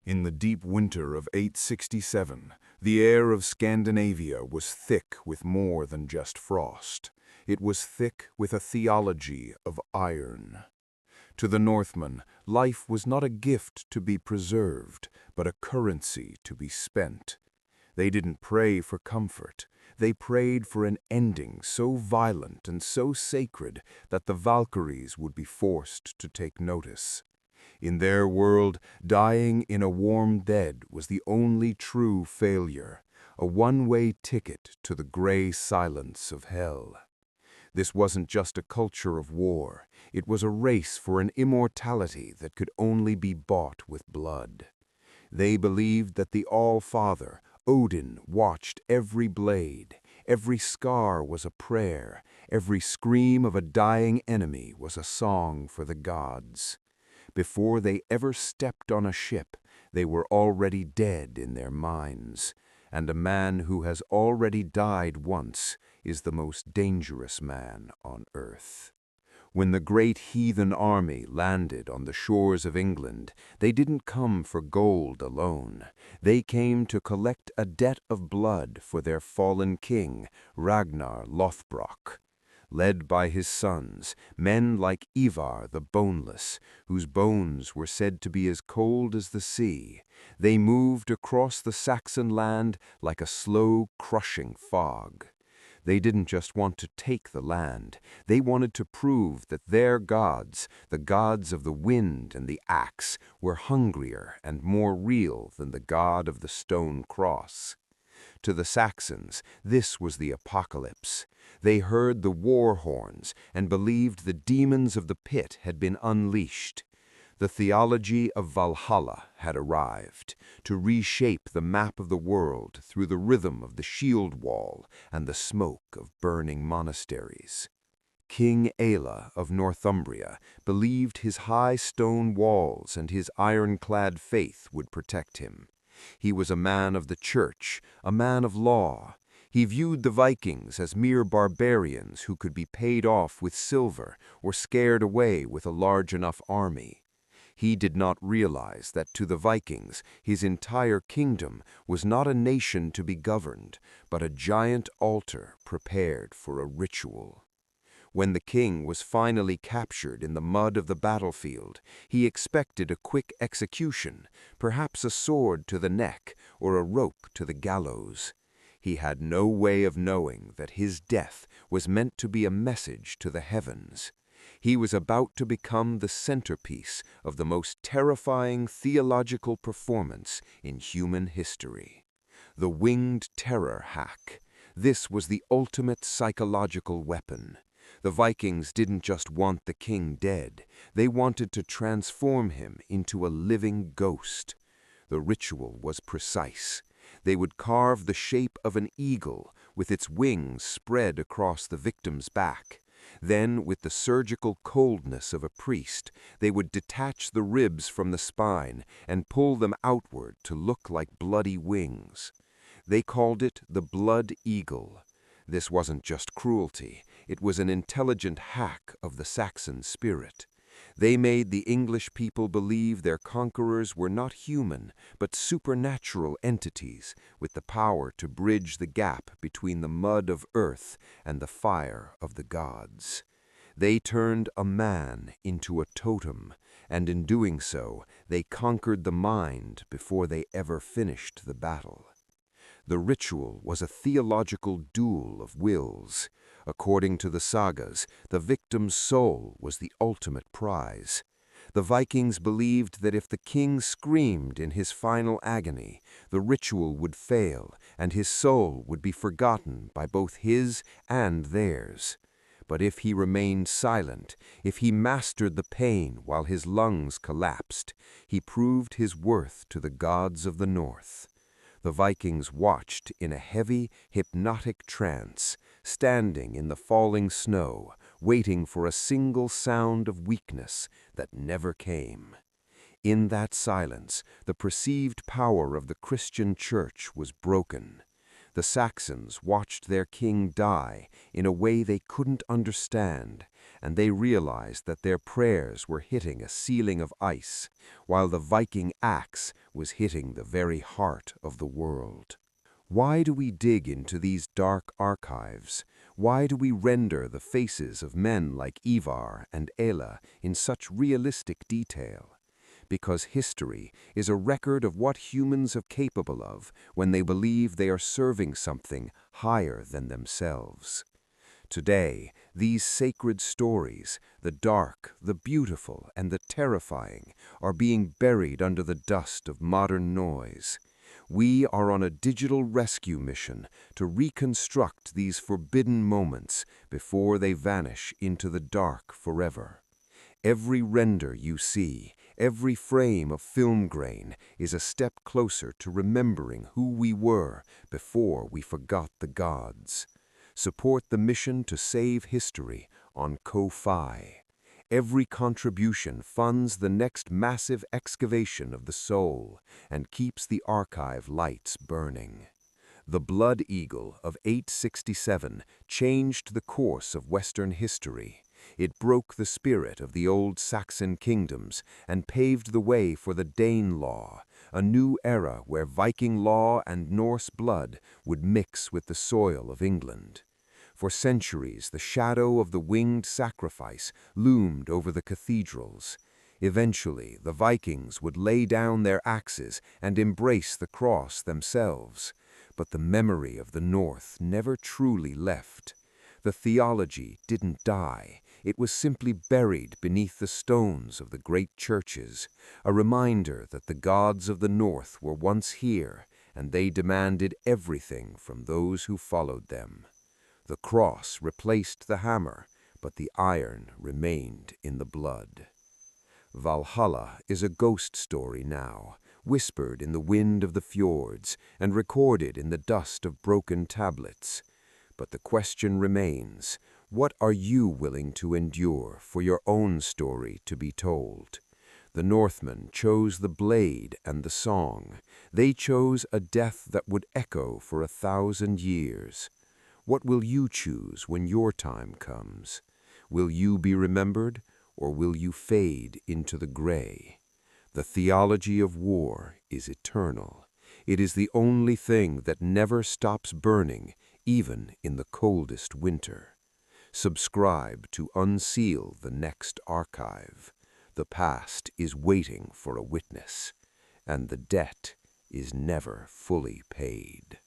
In the deep winter of 867, the air of Scandinavia was thick with more than just frost. It was thick with a theology of iron. To the Northmen, life was not a gift to be preserved, but a currency to be spent. They didn't pray for comfort. They prayed for an ending so violent and so sacred that the Valkyries would be forced to take notice. In their world, dying in a warm bed was the only true failure, a one-way ticket to the gray silence of hell. This wasn't just a culture of war, it was a race for an immortality that could only be bought with blood. They believed that the All-Father, Odin, watched every blade. Every scar was a prayer. Every scream of a dying enemy was a song for the gods. Before they ever stepped on a ship, they were already dead in their minds. And a man who has already died once is the most dangerous man on earth. When the Great Heathen Army landed on the shores of England, they didn't come for gold alone. They came to collect a debt of blood for their fallen king, Ragnar Lothbrok. Led by his sons, men like Ivar the Boneless, whose bones were said to be as cold as the sea, they moved across the Saxon land like a slow, crushing fog. They didn't just want to take the land, they wanted to prove that their gods, the gods of the wind and the axe, were hungrier and more real than the god of the stone cross. To the Saxons, this was the apocalypse. They heard the war horns and believed the demons of the pit had been unleashed. The theology of Valhalla had arrived, to reshape the map of the world through the rhythm of the shield wall and the smoke of burning monasteries. King Aella of Northumbria believed his high stone walls and his ironclad faith would protect him. He was a man of the church, a man of law. He viewed the Vikings as mere barbarians who could be paid off with silver or scared away with a large enough army. He did not realize that to the Vikings, his entire kingdom was not a nation to be governed, but a giant altar prepared for a ritual. When the king was finally captured in the mud of the battlefield, he expected a quick execution, perhaps a sword to the neck or a rope to the gallows. He had no way of knowing that his death was meant to be a message to the heavens. He was about to become the centerpiece of the most terrifying theological performance in human history. The winged terror hack. This was the ultimate psychological weapon. The Vikings didn't just want the king dead, they wanted to transform him into a living ghost. The ritual was precise. They would carve the shape of an eagle with its wings spread across the victim's back. Then, with the surgical coldness of a priest, they would detach the ribs from the spine and pull them outward to look like bloody wings. They called it the blood eagle. This wasn't just cruelty, it was an intelligent hack of the Saxon spirit. They made the English people believe their conquerors were not human, but supernatural entities with the power to bridge the gap between the mud of earth and the fire of the gods. They turned a man into a totem, and in doing so, they conquered the mind before they ever finished the battle. The ritual was a theological duel of wills. According to the sagas, the victim's soul was the ultimate prize. The Vikings believed that if the king screamed in his final agony, the ritual would fail and his soul would be forgotten by both his and theirs. But if he remained silent, if he mastered the pain while his lungs collapsed, he proved his worth to the gods of the north. The Vikings watched in a heavy, hypnotic trance, standing in the falling snow, waiting for a single sound of weakness that never came. In that silence, the perceived power of the Christian church was broken. The Saxons watched their king die in a way they couldn't understand, and they realized that their prayers were hitting a ceiling of ice, while the Viking axe was hitting the very heart of the world. Why do we dig into these dark archives? Why do we render the faces of men like Ivar and Ela in such realistic detail? Because history is a record of what humans are capable of when they believe they are serving something higher than themselves. Today, these sacred stories, the dark, the beautiful, and the terrifying, are being buried under the dust of modern noise. We are on a digital rescue mission to reconstruct these forbidden moments before they vanish into the dark forever. Every render you see, every frame of film grain is a step closer to remembering who we were before we forgot the gods. Support the mission to save history on Ko-Fi. Every contribution funds the next massive excavation of the soul and keeps the archive lights burning. The Blood Eagle of 867 changed the course of Western history. It broke the spirit of the old Saxon kingdoms and paved the way for the Danelaw, a new era where Viking law and Norse blood would mix with the soil of England. For centuries, the shadow of the winged sacrifice loomed over the cathedrals. Eventually, the Vikings would lay down their axes and embrace the cross themselves. But the memory of the North never truly left. The theology didn't die. It was simply buried beneath the stones of the great churches, a reminder that the gods of the North were once here, and they demanded everything from those who followed them. The cross replaced the hammer, but the iron remained in the blood. Valhalla is a ghost story now, whispered in the wind of the fjords and recorded in the dust of broken tablets. But the question remains, what are you willing to endure for your own story to be told? The Northmen chose the blade and the song. They chose a death that would echo for 1,000 years. What will you choose when your time comes? Will you be remembered, or will you fade into the gray? The theology of war is eternal. It is the only thing that never stops burning, even in the coldest winter. Subscribe to Unseal the next archive. The past is waiting for a witness, and the debt is never fully paid.